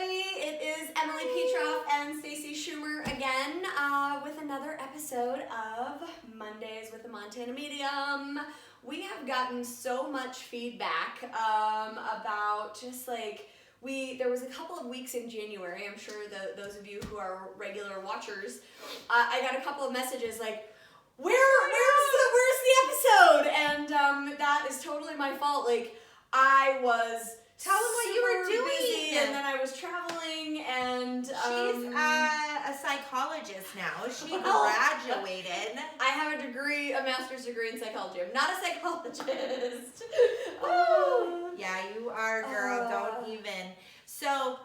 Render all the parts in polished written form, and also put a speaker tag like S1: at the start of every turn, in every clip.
S1: everybody. It is Emily Petroff and Stacey Schumer again with another episode of Mondays with the Montana Medium. We have gotten so much feedback about just like there was a couple of weeks in January. I'm sure those of you who are regular watchers, I got a couple of messages like, where's the episode? And that is totally my fault. Like I was.
S2: Tell them what you were doing.
S1: Busy, and then I was traveling, and
S2: she's a psychologist now. She graduated.
S1: I have a master's degree in psychology. I'm not a psychologist.
S2: Yeah, you are, girl. Don't even. So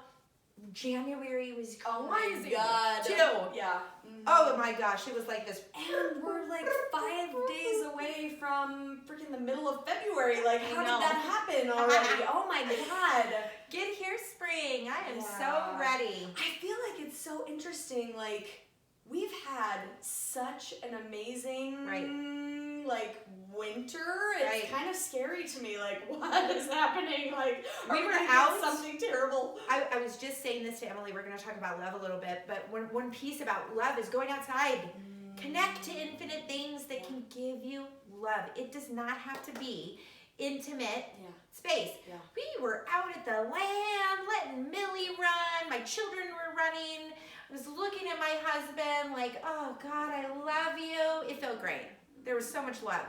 S2: January was crazy.
S1: Oh my god.
S2: Too.
S1: Yeah.
S2: Oh my gosh, it was like this.
S1: And we're like 5 days away from freaking the middle of February. Like, how did that happen already? Oh my god.
S2: Get here, spring. I am so ready.
S1: I feel like it's so interesting. Like, we've had such an amazing, like, winter. It's kind of scary to me. Like, what is happening? Like,
S2: we were out
S1: something terrible.
S2: I was just saying this to Emily. We're going to talk about love a little bit, but one piece about love is going outside. Connect to infinite things that can give you love. It does not have to be intimate space. Yeah. We were out at the land, letting Millie run. My children were running. I was looking at my husband like, oh God, I love you. It felt great. There was so much love.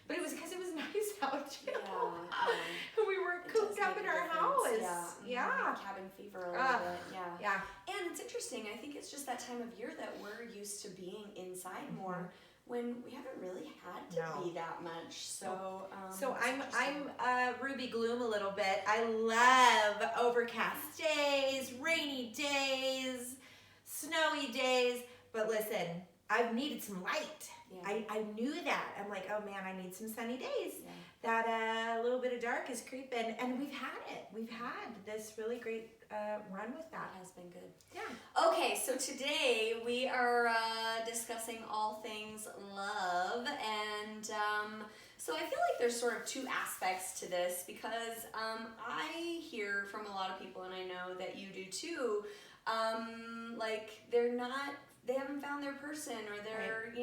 S2: But it was because it was nice out too. Yeah. We were cooped up in our house. Yeah.
S1: Cabin fever a little bit. Yeah. And it's interesting. I think it's just that time of year that we're used to being inside more when we haven't really had to be that much. So I'm
S2: Ruby Gloom a little bit. I love overcast days, rainy days, snowy days. But listen, I've needed some light. Yeah. I knew that. I'm like, oh man, I need some sunny days. Yeah. That little bit of dark is creeping, and we've had it. We've had this really great run with that.
S1: It has been good. Yeah. Okay, so today we are discussing all things love, and so I feel like there's sort of two aspects to this because I hear from a lot of people, and I know that you do too, like they haven't found their person, or they're,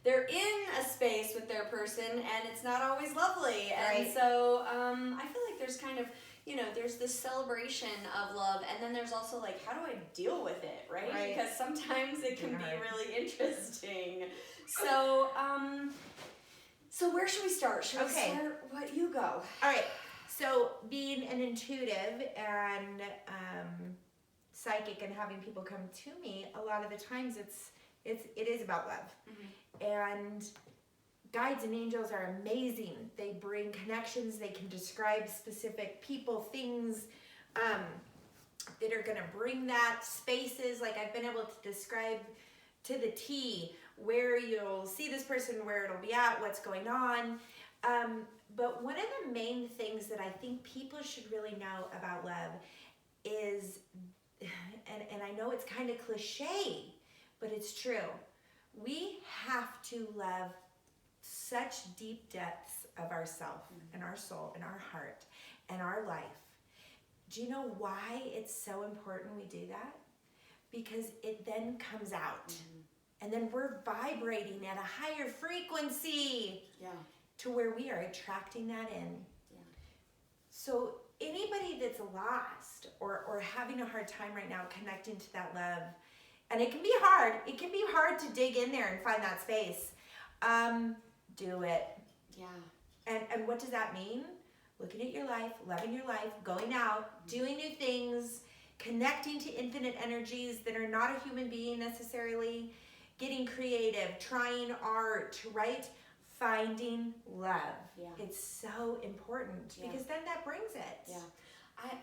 S1: they're in a space with their person and it's not always lovely. And so I feel like there's kind of, there's this celebration of love, and then there's also like, how do I deal with it, right? Because sometimes it can be really interesting. So, so where should we start? Should we start what you go?
S2: All right. So being an intuitive and psychic and having people come to me, a lot of the times it is about love. And guides and angels are amazing. They bring connections. They can describe specific people, things that are going to bring that, spaces. Like I've been able to describe to the T where you'll see this person, where it'll be at, what's going on. But one of the main things that I think people should really know about love is, and I know it's kind of cliche, but it's true. We have to love such deep depths of ourself and our soul and our heart and our life. Do you know why it's so important we do that? Because it then comes out. And then we're vibrating at a higher frequency to where we are attracting that in. So anybody that's lost or having a hard time right now connecting to that love, and it can be hard. It can be hard to dig in there and find that space. Do it.
S1: Yeah.
S2: And what does that mean? Looking at your life, loving your life, going out, doing new things, connecting to infinite energies that are not a human being necessarily, getting creative, trying art, right? Finding love. Yeah. It's so important because then that brings it.
S1: Yeah.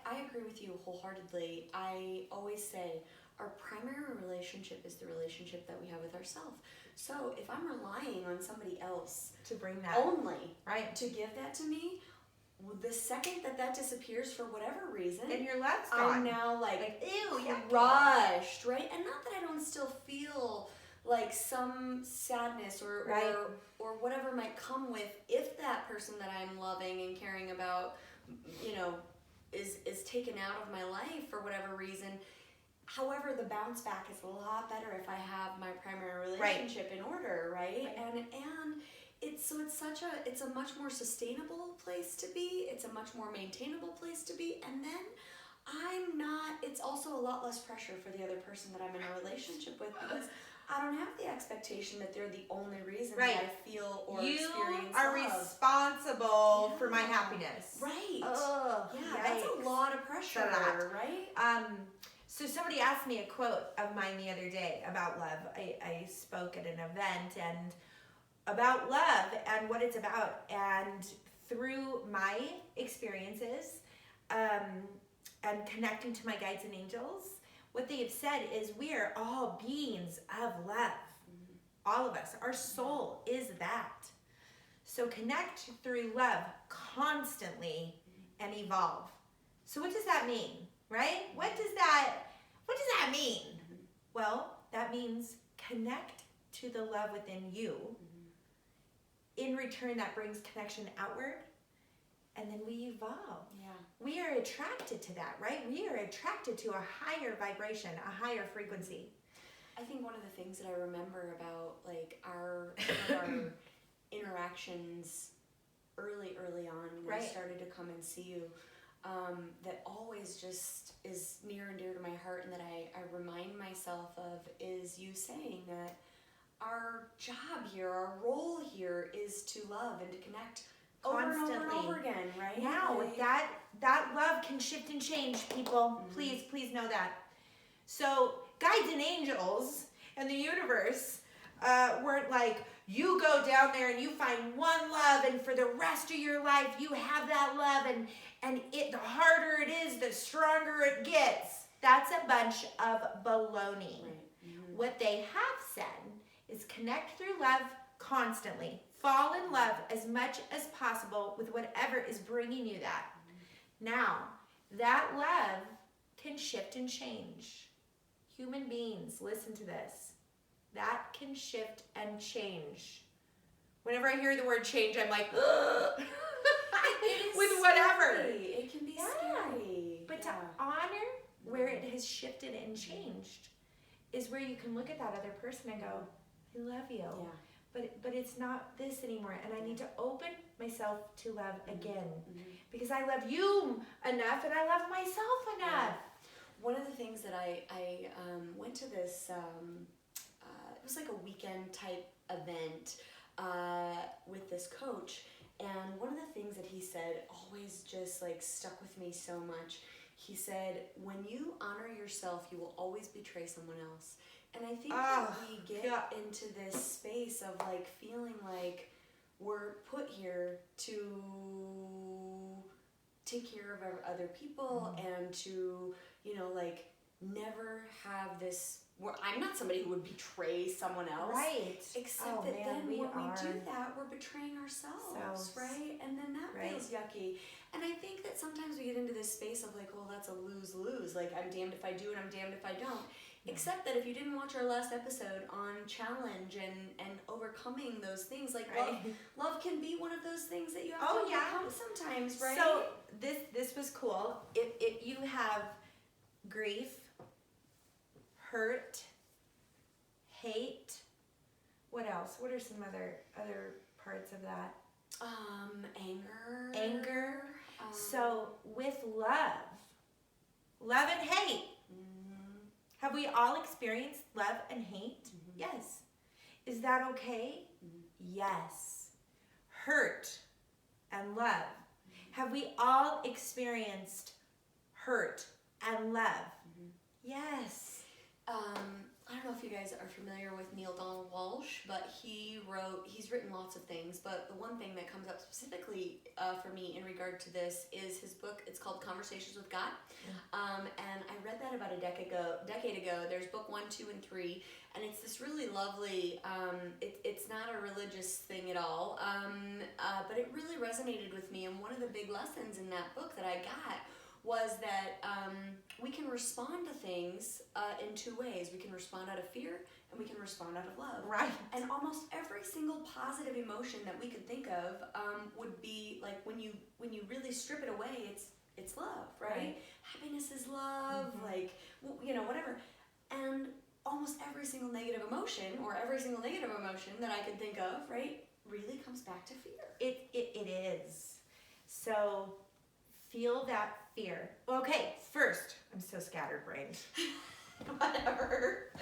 S1: I agree with you wholeheartedly. I always say our primary relationship is the relationship that we have with ourselves. So if I'm relying on somebody else
S2: to bring that
S1: only, to give that to me, the second that disappears for whatever reason,
S2: then your love's gone.
S1: I'm now like
S2: ew,
S1: crushed, right? And not that I don't still feel like some sadness or whatever might come with if that person that I'm loving and caring about, is taken out of my life for whatever reason. However, the bounce back is a lot better if I have my primary relationship in order, right? And it's a much more sustainable place to be. It's a much more maintainable place to be. And then it's also a lot less pressure for the other person that I'm in a relationship with, because I don't have the expectation that they're the only reason that I feel or experience love.
S2: You are responsible for my happiness.
S1: Right.
S2: Oh,
S1: yeah, that's a lot of pressure, right?
S2: So somebody asked me a quote of mine the other day about love. I spoke at an event and about love and what it's about. And through my experiences and connecting to my guides and angels, what they have said is we are all beings of love. All of us. Our soul is that. So connect through love constantly and evolve. So what does that mean, right? What does that mean? Well, that means connect to the love within you. In return, that brings connection outward. And then we evolve.
S1: Yeah.
S2: We are attracted to that, right? We are attracted to a higher vibration, a higher frequency.
S1: I think one of the things that I remember about like our interactions early on when I started to come and see you, that always just is near and dear to my heart, and that I remind myself of, is you saying that our job here, our role here is to love and to connect
S2: Constantly.
S1: over and over again, right?
S2: Now, that love can shift and change, people. Please know that. So, guides and angels and the universe weren't like, you go down there and you find one love, and for the rest of your life you have that love, and the harder it is, the stronger it gets. That's a bunch of baloney.
S1: Right.
S2: What they have said is connect through love constantly. Fall in love as much as possible with whatever is bringing you that. Now, that love can shift and change. Human beings, listen to this. That can shift and change. Whenever I hear the word change, I'm like, with whatever.
S1: Scary. It can be scary.
S2: But to honor where it has shifted and changed is where you can look at that other person and go, I love you.
S1: Yeah.
S2: But it's not this anymore, and I need to open myself to love again, because I love you enough and I love myself enough.
S1: One of the things that I went to this, it was like a weekend type event with this coach, and one of the things that he said always just like stuck with me so much. He said, when you honor yourself, you will always betray someone else. And I think that we get into this space of like feeling like we're put here to take care of other people and to, like never have this. I'm not somebody who would betray someone else.
S2: Right.
S1: Except that then when we do that, we're betraying ourselves, right? And then that feels yucky. And I think that sometimes we get into this space of like, well, that's a lose-lose. Like, I'm damned if I do and I'm damned if I don't. Except that if you didn't watch our last episode on challenge and overcoming those things, like love can be one of those things that you have to overcome sometimes, right?
S2: So this was cool. If you have grief, hurt, hate, what else? What are some other parts of that?
S1: Anger.
S2: So with love and hate. Have we all experienced love and hate? Yes. Is that okay? Yes. Hurt and love. Have we all experienced hurt and love? Yes.
S1: I don't know if you guys are familiar with Neil Donald Walsh, but he's written lots of things, but the one thing that comes up specifically for me in regard to this is his book. It's called Conversations with God. And I read that about a decade ago. There's book 1, 2, and 3, and it's this really lovely, it's not a religious thing at all, but it really resonated with me, and one of the big lessons in that book that I got was that we can respond to things in two ways. We can respond out of fear and we can respond out of love.
S2: Right.
S1: And almost every single positive emotion that we could think of would be like when you really strip it away, it's love, right? whatever. And almost every single negative emotion that I could think of, right, really comes back to fear.
S2: It is. So feel that fear. Okay, first, I'm so scatterbrained.
S1: Whatever.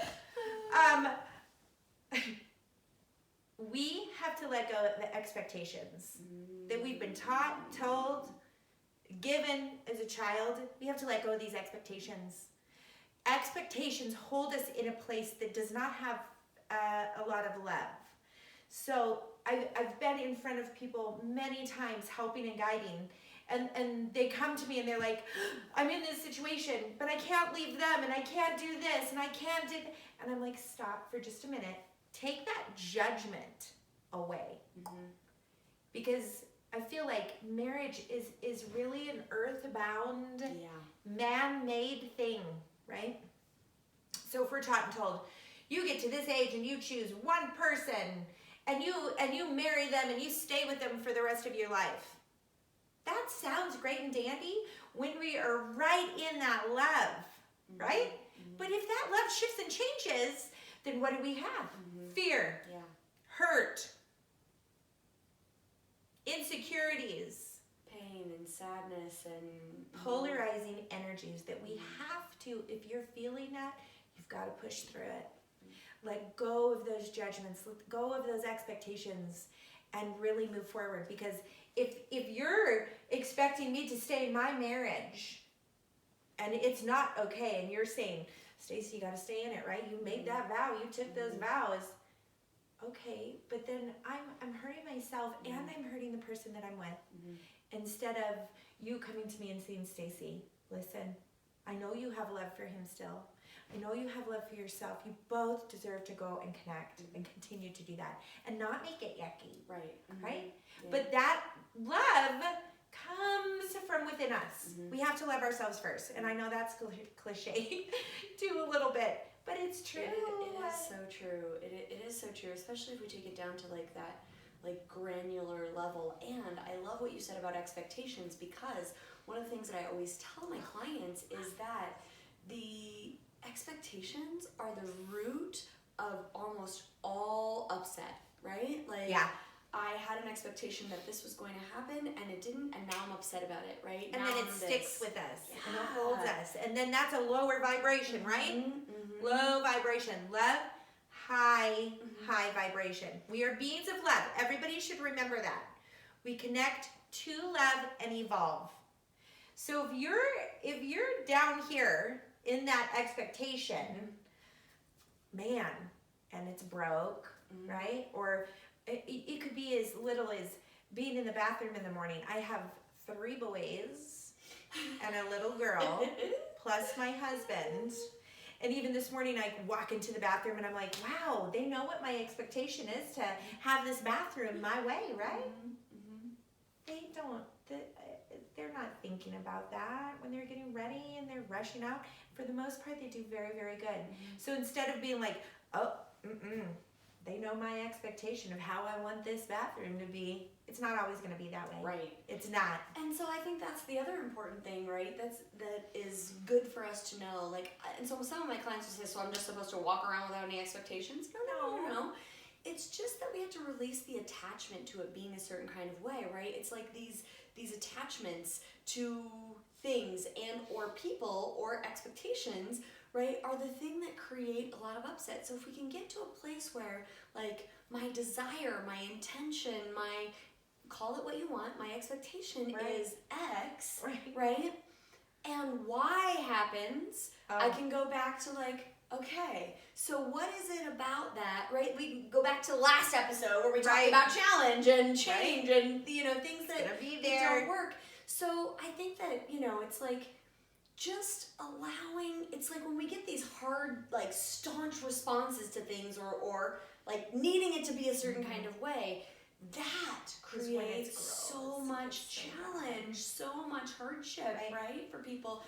S2: We have to let go of the expectations that we've been taught, told, given as a child. We have to let go of these expectations. Expectations hold us in a place that does not have a lot of love. So I've been in front of people many times helping and guiding, and they come to me and they're like, I'm in this situation, but I can't leave them, and I can't do this, and I can't do that. And I'm like, stop for just a minute. Take that judgment away. Because I feel like marriage is really an earthbound, man-made thing, right? So if we're taught and told, you get to this age and you choose one person, and you marry them and you stay with them for the rest of your life. That sounds great and dandy when we are right in that love, right? But if that love shifts and changes, then what do we have? Fear, hurt, insecurities,
S1: pain and sadness and
S2: polarizing energies that we have to, if you're feeling that, you've got to push through it. Let go of those judgments, let go of those expectations, and really move forward. Because if you're expecting me to stay in my marriage and it's not okay, and you're saying, Stacey, you got to stay in it, right? You made that vow, you took those vows. Okay, but then I'm hurting myself and I'm hurting the person that I'm with. Instead of you coming to me and saying, Stacey, listen, I know you have love for him still. I know you have love for yourself. You both deserve to go and connect and continue to do that and not make it yucky.
S1: Right.
S2: Right? Yeah. But that love comes from within us. We have to love ourselves first. And I know that's cliche too a little bit, but it's true.
S1: It is so true. It is so true, especially if we take it down to like that granular level. And I love what you said about expectations, because one of the things that I always tell my clients is that the expectations are the root of almost all upset, right? Like, I had an expectation that this was going to happen and it didn't, and now I'm upset about it, right?
S2: And now then it sticks with us and it holds us. And then that's a lower vibration, right? Low vibration. Love, high vibration. We are beings of love. Everybody should remember that. We connect to love and evolve. So if you're down here in that expectation, man, and it's broke, right? Or it could be as little as being in the bathroom in the morning. I have 3 boys and a little girl, plus my husband. And even this morning, I walk into the bathroom and I'm like, wow, they know what my expectation is to have this bathroom my way, right? They don't. They're not thinking about that when they're getting ready and they're rushing out. For the most part, they do very, very good. So instead of being like, they know my expectation of how I want this bathroom to be, it's not always going to be that way.
S1: Right.
S2: It's not.
S1: And so I think that's the other important thing, right? That is good for us to know. Like, and so some of my clients will say, so I'm just supposed to walk around without any expectations? No. It's just that we have to release the attachment to it being a certain kind of way, right? It's like these attachments to things and or people or expectations, right, are the thing that create a lot of upset. So if we can get to a place where, like, my desire, my intention, call it what you want, my expectation is X, right? And Y happens, I can go back to, like, okay, so what is it about that, right? We go back to last episode where we talked about challenge and change and, things that don't work. So I think that, it's like just allowing, it's like when we get these hard, like, staunch responses to things or like needing it to be a certain kind of way, that creates so much challenge, so much hardship, right, for people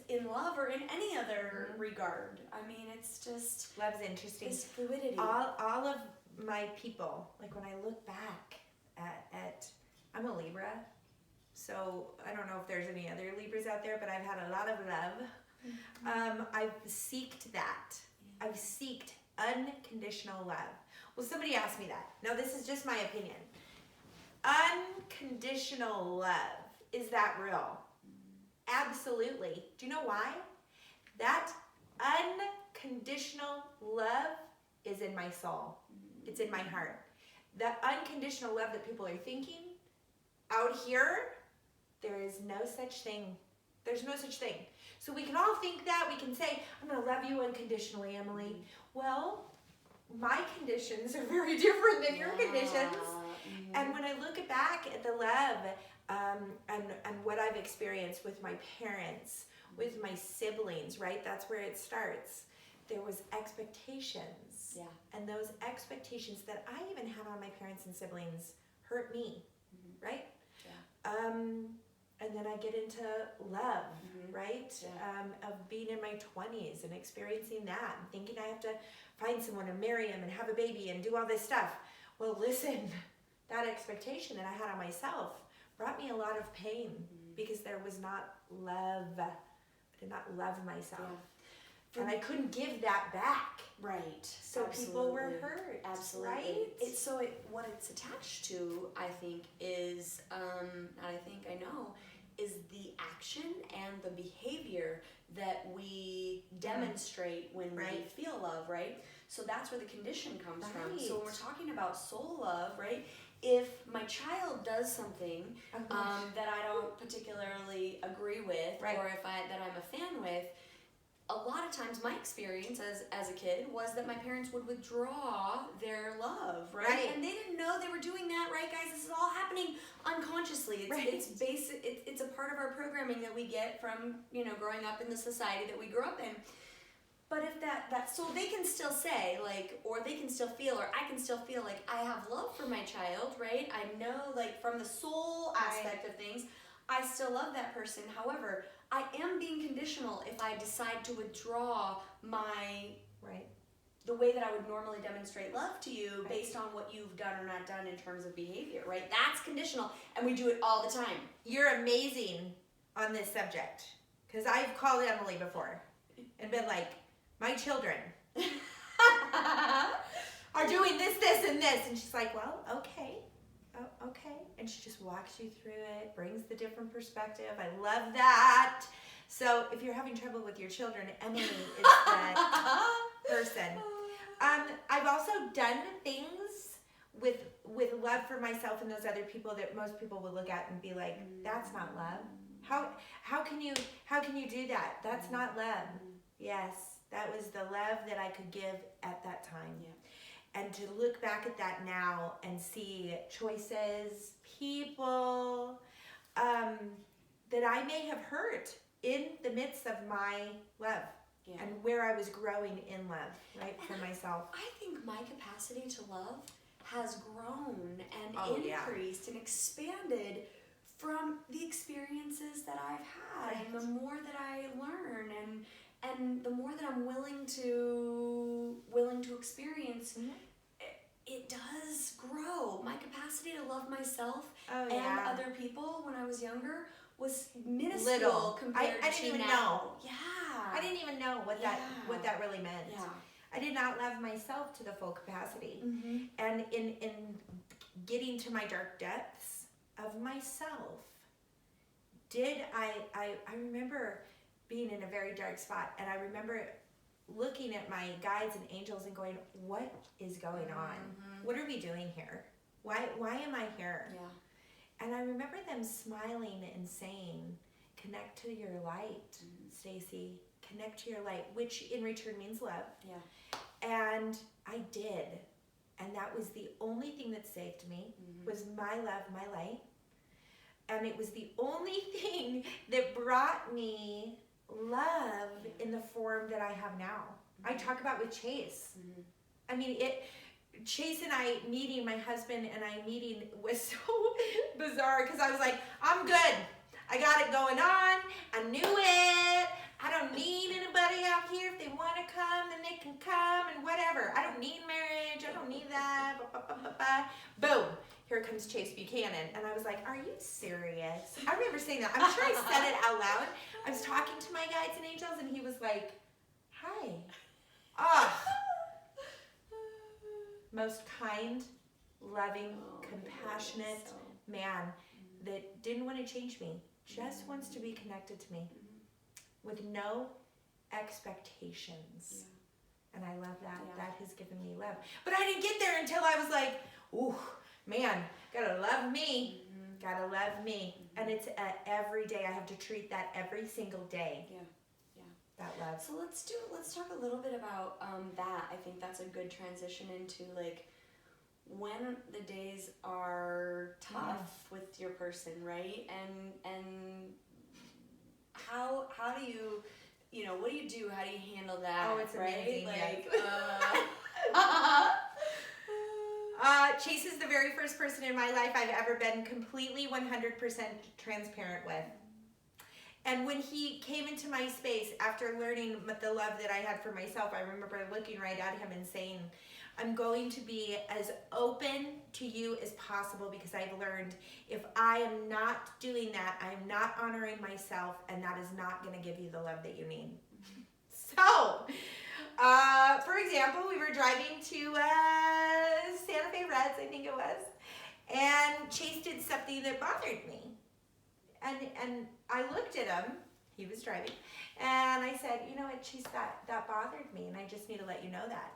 S1: in love or in any other regard. I mean, it's just...
S2: Love's interesting.
S1: This fluidity.
S2: All of my people, like when I look back at I'm a Libra, so I don't know if there's any other Libras out there, but I've had a lot of love I've seeked that. I've seeked unconditional love. Well, somebody asked me that. Now, this is just my opinion. Unconditional love, is that real? Absolutely. Do you know why? That unconditional love is in my soul. It's in my heart. That unconditional love that people are thinking out here, there is no such thing. There's no such thing. So we can all think that. We can say, I'm going to love you unconditionally, Emily. Well, my conditions are very different than your conditions. And when I look back at the love and what I've experienced with my parents, with my siblings, right? That's where it starts. There was expectations.
S1: Yeah.
S2: And those expectations that I even had on my parents and siblings hurt me, right?
S1: Yeah.
S2: And then I get into love, right?
S1: Yeah.
S2: Of being in my 20s and experiencing that and thinking I have to find someone and marry him and have a baby and do all this stuff. Well, listen, that expectation that I had on myself brought me a lot of pain because there was not love. I did not love myself.
S1: Yeah.
S2: And I couldn't give that back.
S1: Right.
S2: So people were hurt.
S1: Absolutely.
S2: Right?
S1: What it's attached to, I think, is, I know, is the action and the behavior that we demonstrate when we feel love, right? So that's where the condition comes from. So when we're talking about soul love, right? If my child does something that I don't particularly agree with, or that I'm a fan with, a lot of times my experience as a kid was that my parents would withdraw their love, right? And they didn't know they were doing that, right, guys? This is all happening unconsciously. It's basic. It's a part of our programming that we get from, growing up in the society that we grew up in. But if so they can still say, or they can still feel, or I can still feel like I have love for my child, right? I know, from the soul aspect of things, I still love that person. However, I am being conditional if I decide to withdraw the way that I would normally demonstrate love to you based on what you've done or not done in terms of behavior, right? That's conditional, and we do it all the time.
S2: You're amazing on this subject, because I've called Emily before and been like, my children are doing this, this, and this. And she's like, well, okay. Oh, okay. And she just walks you through it, brings the different perspective. I love that. So if you're having trouble with your children, Emily is that person. I've also done things with love for myself and those other people that most people would look at and be like, that's not love. How can you do that? That's not love. Yes, that was the love that I could give at that time.
S1: Yeah.
S2: And to look back at that now and see choices, people that I may have hurt in the midst of my love and where I was growing in love, right, for myself.
S1: I think my capacity to love has grown and increased and expanded from the experiences that I've had, and the more that I learn and the more that I'm willing to experience, it does grow. My capacity to love myself and other people when I was younger was minuscule compared
S2: I didn't
S1: to
S2: even
S1: now.
S2: know.
S1: Yeah.
S2: I didn't even know what that really meant.
S1: Yeah.
S2: I did not love myself to the full capacity. And in getting to my dark depths of myself, I remember being in a very dark spot, and I remember looking at my guides and angels and going, what is going on? What are we doing here? Why am I here?
S1: Yeah.
S2: And I remember them smiling and saying, connect to your light, Stacey. Connect to your light, which in return means love.
S1: Yeah.
S2: And I did. And that was the only thing that saved me, was my love, my light. And it was the only thing that brought me love in the form that I have now. I talk about with Chase. I mean, Chase and I meeting, my husband and I meeting was so bizarre, because I was like, I'm good. I got it going on. I knew it. I don't need anybody out here. If they want to come, then they can come and whatever. I don't need marriage. I don't need that. Boom. Here comes Chase Buchanan. And I was like, are you serious? I remember saying that. I'm sure I said it out loud. I was talking to my guides and angels, and he was like, hi. Ah. Most kind, loving, compassionate man that didn't want to change me, just wants to be connected to me with no expectations. And I love that. That has given me love. But I didn't get there until I was like, ooh, man, gotta love me. Gotta love me. And it's every day. I have to treat that every single day. That love.
S1: So let's talk a little bit about that. I think that's a good transition into like when the days are tough with your person, right? And how do you, what do you do? How do you handle that?
S2: Oh, it's amazing.
S1: Right? Like,
S2: Chase is the very first person in my life I've ever been completely 100% transparent with. And when he came into my space after learning the love that I had for myself, I remember looking right at him and saying, I'm going to be as open to you as possible because I've learned if I am not doing that, I am not honoring myself, and that is not going to give you the love that you need. So, for example, we were driving to Santa Fe Reds, I think it was, and Chase did something that bothered me. And I looked at him, he was driving, and I said, you know what, Chase, that bothered me, and I just need to let you know that.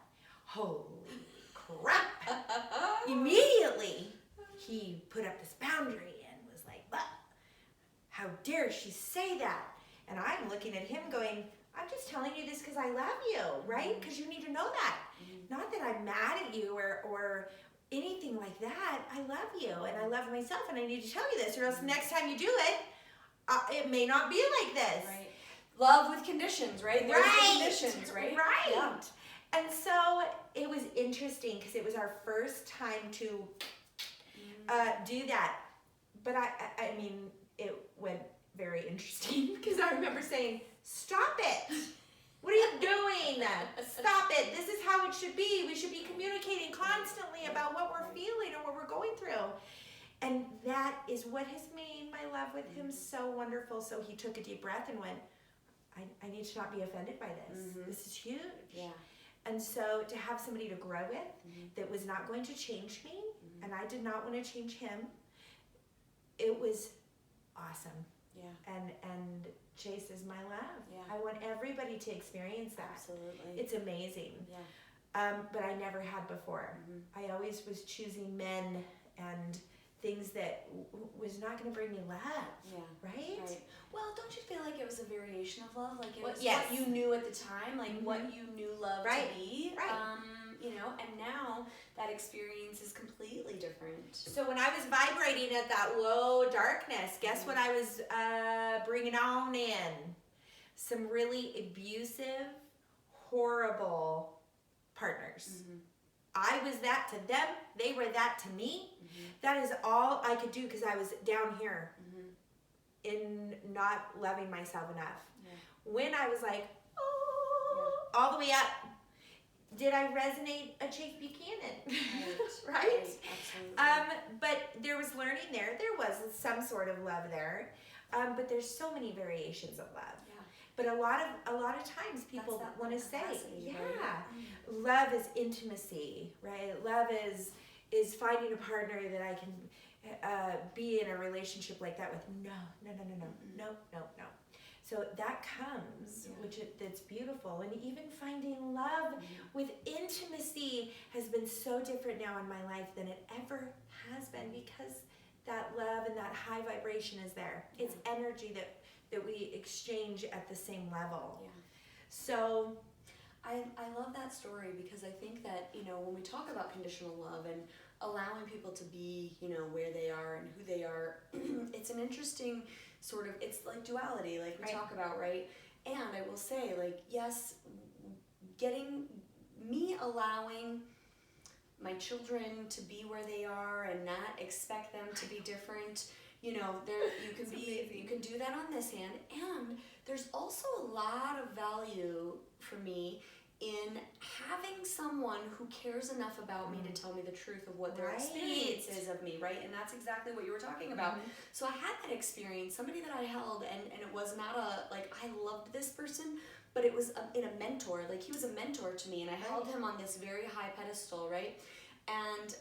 S2: Holy crap. Immediately, he put up this boundary and was like, but how dare she say that? And I'm looking at him going, I'm just telling you this because I love you, right? Because you need to know that. Not that I'm mad at you or anything like that. I love you and I love myself and I need to tell you this, or else next time you do it, it may not be like this.
S1: Right. Love with conditions, right? There's the conditions, right?
S2: Right.
S1: Yeah.
S2: And so it was interesting because it was our first time to do that. But I mean, it went very interesting because I remember saying, stop it. What are you doing? Stop it. This is how it should be. We should be communicating constantly about what we're feeling and what we're going through. And that is what has made my love with him so wonderful. So he took a deep breath and went, I need to not be offended by this. This is huge.
S1: Yeah.
S2: And so to have somebody to grow with that was not going to change me, and I did not want to change him, it was awesome.
S1: Yeah.
S2: And Chase is my love.
S1: Yeah.
S2: I want everybody to experience that.
S1: Absolutely.
S2: It's amazing.
S1: Yeah.
S2: But I never had before. I always was choosing men and things that was not going to bring me love. Yeah. Right?
S1: Well, don't you feel like it was a variation of love? Like it was
S2: yes.
S1: what you knew at the time, like what you knew love to be.
S2: Right.
S1: And now that experience is completely different.
S2: So when I was vibrating at that low darkness, guess what I was bringing on in? Some really abusive, horrible partners. I was that to them. They were that to me. That is all I could do because I was down here in not loving myself enough. When I was like, all the way up, did I resonate a Chase Buchanan? Right? Absolutely. But there was learning there. There was some sort of love there. But there's so many variations of love. But a lot of times people want to say, love is intimacy, right? Love is finding a partner that I can be in a relationship like that with. No. So that comes, that's beautiful. And even finding love with intimacy has been so different now in my life than it ever has been because that love and that high vibration is there. It's energy that we exchange at the same level. Yeah. So
S1: I love that story because I think that, when we talk about conditional love and allowing people to be, where they are and who they are, it's an interesting sort of, it's like duality, like we talk about, right? And I will say, like, yes, allowing my children to be where they are and not expect them to be different. You can do that on this hand, and there's also a lot of value for me in having someone who cares enough about me to tell me the truth of what their experience is of me, right? And that's exactly what you were talking about. So I had that experience, somebody that I held, and it was not I loved this person, but it was in a mentor. Like, he was a mentor to me, and I held him on this very high pedestal, right? And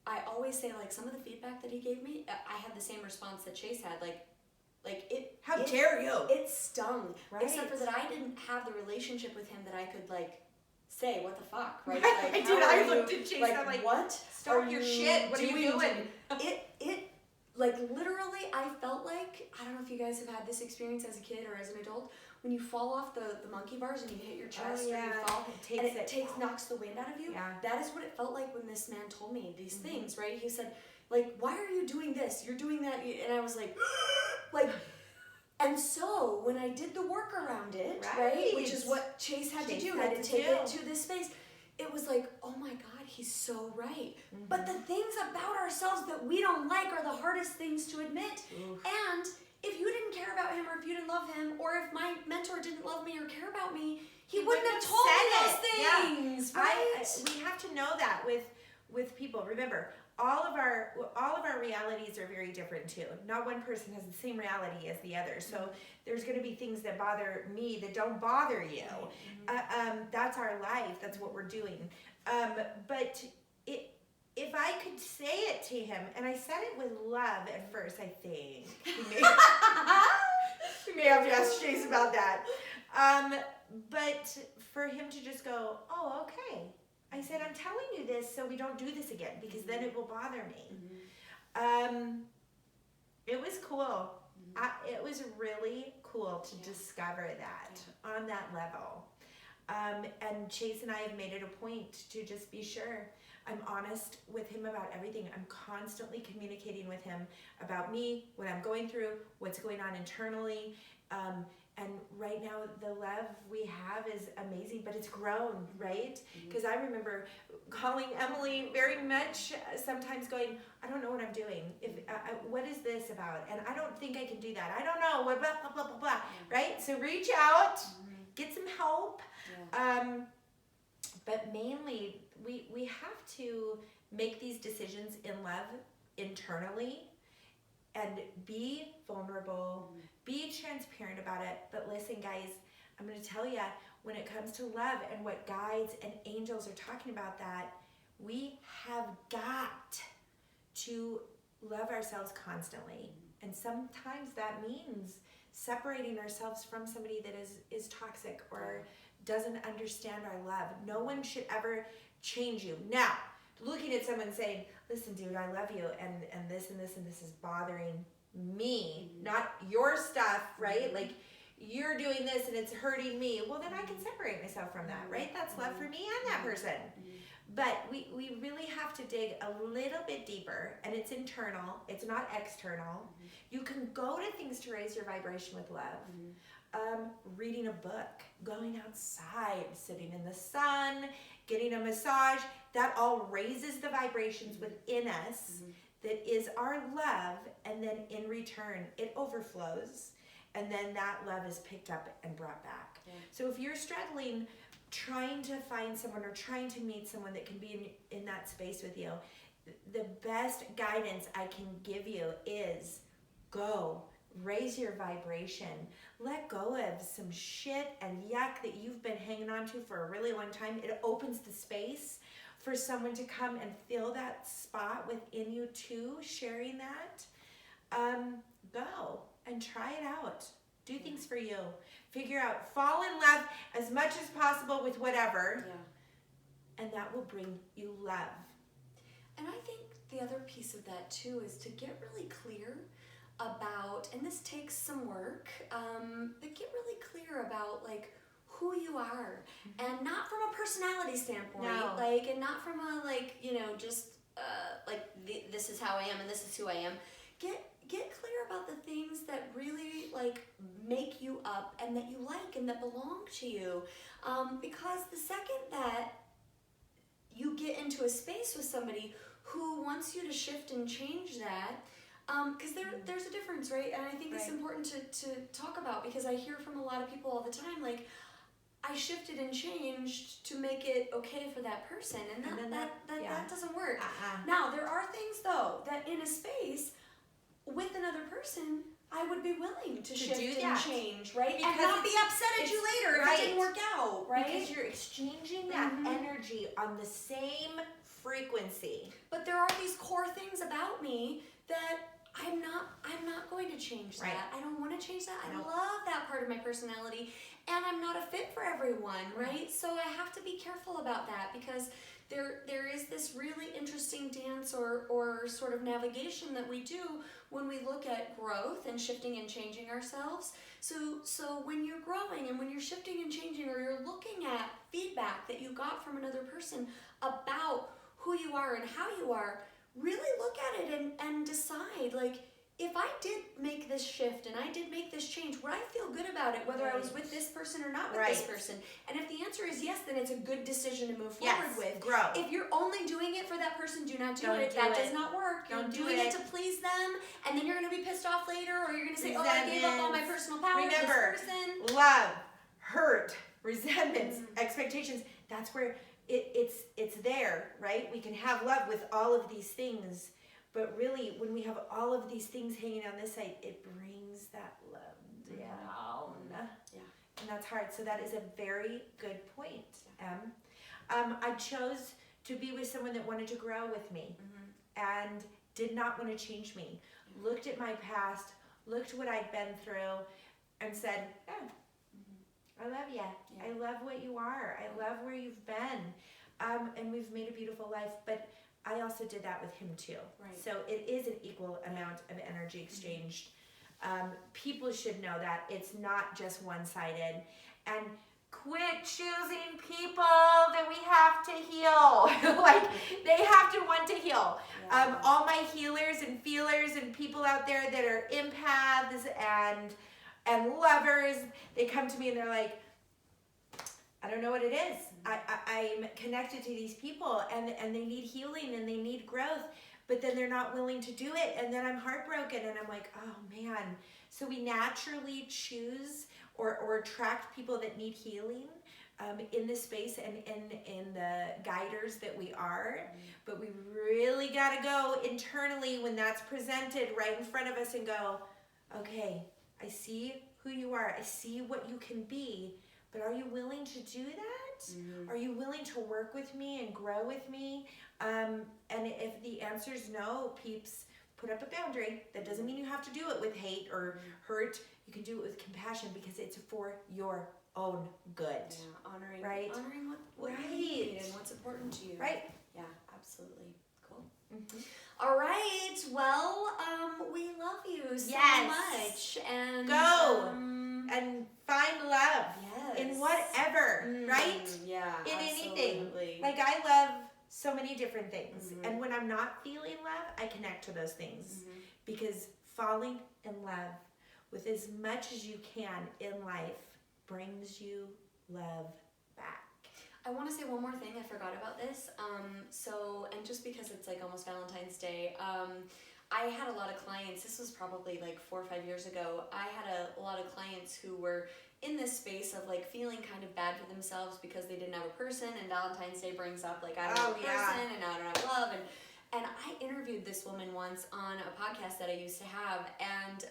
S1: I always say, like, some of the feedback that he gave me, I had the same response that Chase had,
S2: how dare you?
S1: It stung.
S2: Right.
S1: Except for that I didn't have the relationship with him that I could, say, what the fuck, right?
S2: I did. I looked at Chase, I'm like,
S1: what?
S2: Stop your shit. What are you doing?
S1: Literally, I felt like, I don't know if you guys have had this experience as a kid or as an adult, when you fall off the monkey bars and you hit your chest or you fall, it knocks the wind out of you. Yeah. That is what it felt like when this man told me these things, right? He said, why are you doing this? You're doing that. And I was like, and so when I did the work around it, right, which is what Chase had to do, had to take it to this space, it was like, oh my God, he's so right. But the things about ourselves that we don't like are the hardest things to admit. And if you didn't care about him, or if you didn't love him, or if my mentor didn't love me or care about me, he wouldn't have told me those things, right?
S2: We have to know that with people. Remember, all of our realities are very different too. Not one person has the same reality as the other. So there's going to be things that bother me that don't bother you. That's our life. That's what we're doing. But if I could say it to him, and I said it with love at first, I think. We may have to ask Chase about that. But for him to just go, oh, okay. I said, I'm telling you this so we don't do this again, because then it will bother me. It was cool. It was really cool to discover that on that level. And Chase and I have made it a point to just be sure. I'm honest with him about everything. I'm constantly communicating with him about me, what I'm going through, what's going on internally. And right now, the love we have is amazing, but it's grown, right? Because I remember calling Emily very much, sometimes going, I don't know what I'm doing. What is this about? And I don't think I can do that. I don't know. Blah, blah, blah, blah, blah, right? So reach out, get some help. But mainly, we have to make these decisions in love internally and be vulnerable, be transparent about it. But listen, guys, I'm going to tell you, when it comes to love and what guides and angels are talking about, that we have got to love ourselves constantly. And sometimes that means separating ourselves from somebody that is toxic or doesn't understand our love. No one should ever change you. Now, looking at someone saying, listen, dude, I love you, and this and this and this is bothering me, not your stuff, right? Like, you're doing this and it's hurting me. Well, then I can separate myself from that, right? That's love for me and that person. But we really have to dig a little bit deeper, and it's internal. It's not external. You can go to things to raise your vibration with love. Reading a book, going outside, sitting in the sun, getting a massage, that all raises the vibrations within us. That is our love, and then in return, it overflows, and then that love is picked up and brought back. So if you're struggling, trying to find someone or trying to meet someone that can be in that space with you, the best guidance I can give you is go. Raise your vibration. Let go of some shit and yuck that you've been hanging on to for a really long time. It opens the space for someone to come and fill that spot within you too, sharing that. Go and try it out. Do things for you. Figure out, fall in love as much as possible with whatever. And that will bring you love.
S1: And I think the other piece of that too is to get really clear about, and this takes some work, but get really clear about who you are, and not from a personality standpoint, and not from a this is how I am and this is who I am. Get clear about the things that really make you up and that you like and that belong to you, because the second that you get into a space with somebody who wants you to shift and change that, because there's a difference, right? And I think it's important to talk about, because I hear from a lot of people all the time, I shifted and changed to make it okay for that person, and that doesn't work. Now, there are things though that in a space with another person, I would be willing to shift and change, right?
S2: Because
S1: and not be upset at you later if it didn't work out, right?
S2: Because you're exchanging that energy on the same frequency.
S1: But there are these core things about me that I'm not going to change that. I don't want to change that. I love that part of my personality, and I'm not a fit for everyone, right? So I have to be careful about that, because there is this really interesting dance or sort of navigation that we do when we look at growth and shifting and changing ourselves. So when you're growing and when you're shifting and changing, or you're looking at feedback that you got from another person about who you are and how you are, really look at it and decide, like, if I did make this shift and I did make this change, would I feel good about it, whether I was with this person or not with this person? And if the answer is yes, then it's a good decision to move forward with.
S2: Grow.
S1: If you're only doing it for that person, do not do it. That does not work. You're doing it to please them, and then you're going to be pissed off later, or you're going to say, oh, I gave up all my personal power to this person.
S2: Love, hurt, resentments, expectations, that's where it's there, right? We can have love with all of these things, but really, when we have all of these things hanging on this side, it brings that love down. Yeah. And that's hard. So that is a very good point, Em. I chose to be with someone that wanted to grow with me and did not want to change me. Looked at my past, looked what I'd been through, and said, I love you. Yeah. I love what you are. I love where you've been. And we've made a beautiful life. But I also did that with him too. Right. So it is an equal amount of energy exchanged. People should know that it's not just one-sided. And quit choosing people that we have to heal. Like, they have to want to heal. Yeah. All my healers and feelers and people out there that are empaths and lovers, they come to me and they're like, I don't know what it is. I'm connected to these people and they need healing and they need growth, but then they're not willing to do it, and then I'm heartbroken and I'm like, oh man. So we naturally choose or attract people that need healing in this space and in the guiders that we are, but we really got to go internally when that's presented right in front of us and go, okay, I see who you are, I see what you can be, but are you willing to do that? Are you willing to work with me and grow with me? And if the answer is no, peeps, put up a boundary. That doesn't mean you have to do it with hate or hurt. You can do it with compassion, because it's for your own good.
S1: Yeah, honoring what you need and what's important to you.
S2: Right.
S1: Yeah, absolutely. Cool. All right. Well, we love you so much. And
S2: go and find love in whatever, right?
S1: Yeah,
S2: in
S1: absolutely.
S2: Anything. Like, I love so many different things. And when I'm not feeling love, I connect to those things. Because falling in love with as much as you can in life brings you love back.
S1: I want to say one more thing. I forgot about this. And just because it's like almost Valentine's Day, I had a lot of clients, this was probably like 4 or 5 years ago, I had a lot of clients who were in this space of like feeling kind of bad for themselves because they didn't have a person, and Valentine's Day brings up like, I don't have a person, and now I don't have love, and I interviewed this woman once on a podcast that I used to have, and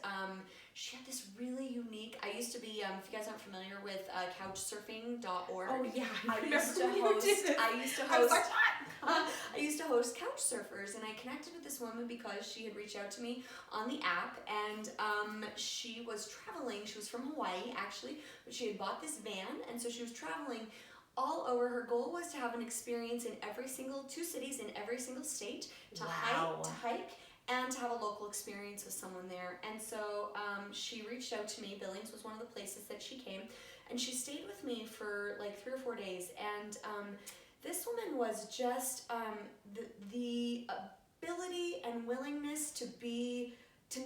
S1: she had this really unique, I used to be, if you guys aren't familiar with couchsurfing.org.
S2: Oh yeah,
S1: I used to host couch surfers, and I connected with this woman because she had reached out to me on the app, and she was traveling. She was from Hawaii actually, but she had bought this van, and so she was traveling all over. Her goal was to have an experience in every single 2 cities in every single state, to hike and to have a local experience with someone there. And so she reached out to me. Billings was one of the places that she came, and she stayed with me for like 3 or 4 days. And this woman was just the ability and willingness to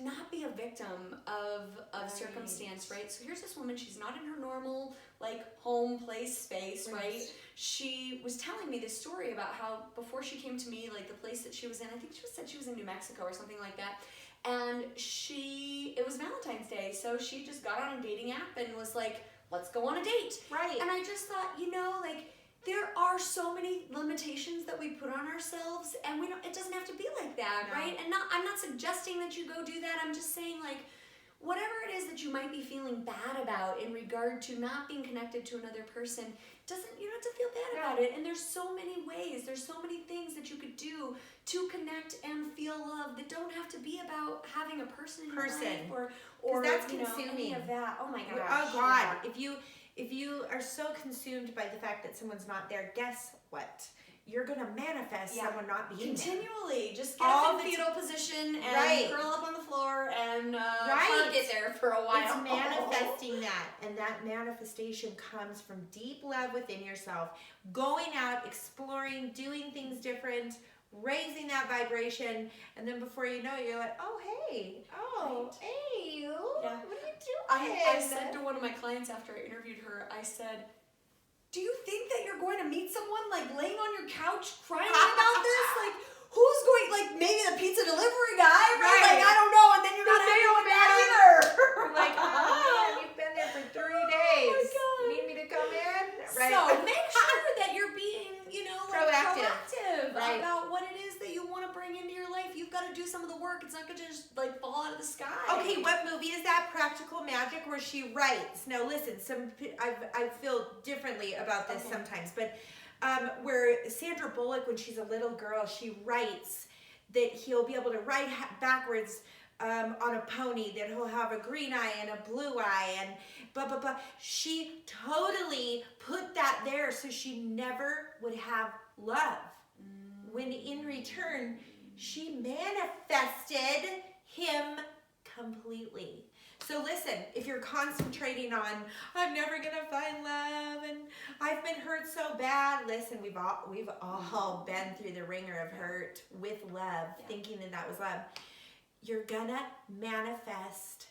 S1: not be a victim of circumstance, right? So here's this woman, she's not in her normal like home place space, right? She was telling me this story about how before she came to me, like the place that she was in, I think she said she was in New Mexico or something like that, and it was Valentine's Day, so she just got on a dating app and was like, let's go on a date.
S2: Right.
S1: And I just thought, like, there are so many limitations that we put on ourselves, and it doesn't have to be like that,
S2: No.
S1: right? And I'm not suggesting that you go do that. I'm just saying, like, whatever it is that you might be feeling bad about in regard to not being connected to another person, you don't have to feel bad about it. And there's so many ways, there's so many things that you could do to connect and feel love that don't have to be about having a person in your life or
S2: that's
S1: any
S2: consuming.
S1: of that. Oh my gosh.
S2: Oh God. If you are so consumed by the fact that someone's not there, guess what? You're gonna manifest someone not being
S1: continually. Just get up in fetal position and curl up on the floor and park it there for a while.
S2: It's manifesting that, and that manifestation comes from deep love within yourself. Going out, exploring, doing things different, raising that vibration, and then before you know it, you're like, oh hey, hey, what are you doing?
S1: I said to one of my clients after I interviewed her, I said, do you think that you're going to meet someone like laying on your couch crying about this? Like, who's going, like maybe the pizza delivery guy, right? Like, I don't know, and then you're not doing that either.
S2: Like, you've been there for 3 days.
S1: Oh my God.
S2: You need me to come in? Right.
S1: So make sure that you're being, proactive
S2: right.
S1: about what it is that you want to bring into your life. You've got to do some of the work. It's not going to just like fall out of the sky.
S2: Okay, what movie is that? Practical Magic, where she writes. Now listen, I feel differently about this sometimes, but where Sandra Bullock, when she's a little girl, she writes that he'll be able to ride backwards on a pony, that he'll have a green eye and a blue eye and blah, blah, blah. She totally put that there so she never would have love. When in return, she manifested him completely. So listen, if you're concentrating on, I'm never gonna find love and I've been hurt so bad. Listen, we've all been through the ringer of hurt with love, thinking that was love. You're gonna manifest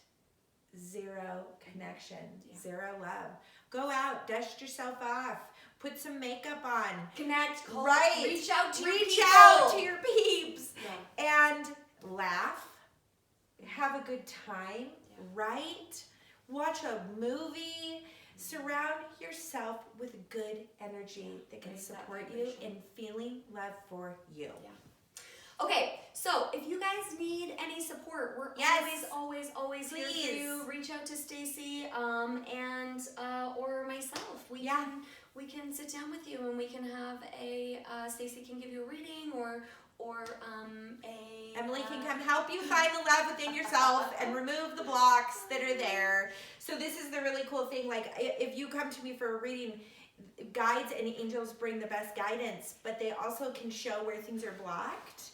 S2: zero connection, zero love. Go out, dust yourself off, put some makeup on,
S1: connect, reach out to
S2: your peeps, and laugh, have a good time, write, watch a movie, surround yourself with good energy that can support you in feeling love for you.
S1: Okay, so if you guys need any support, we're always here for you. Reach out to Stacey and or myself. We can sit down with you and we can have Stacey can give you a reading or
S2: Emily can come help you find the love within yourself and remove the blocks that are there. So this is the really cool thing. Like, if you come to me for a reading, guides and angels bring the best guidance, but they also can show where things are blocked.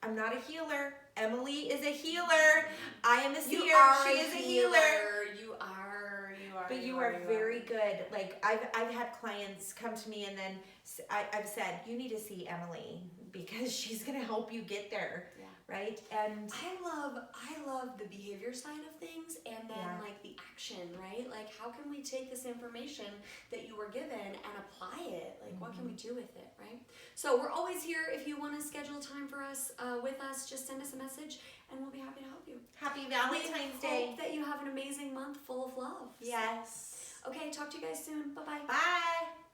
S2: I'm not a healer. Emily is a healer. I am a seer. She is a healer.
S1: You are.
S2: But you are very good. Like, I've had clients come to me and then I've said, you need to see Emily because she's going to help you get there. Right? And
S1: I love the behavior side of things and then like the action, right? Like, how can we take this information that you were given and apply it? Like, what can we do with it, right? So we're always here. If you want to schedule time for us, with us, just send us a message and we'll be happy to help you.
S2: Happy Valentine's Day.
S1: Hope that you have an amazing month full of love.
S2: Yes.
S1: Okay, talk to you guys soon. Bye-bye.
S2: Bye.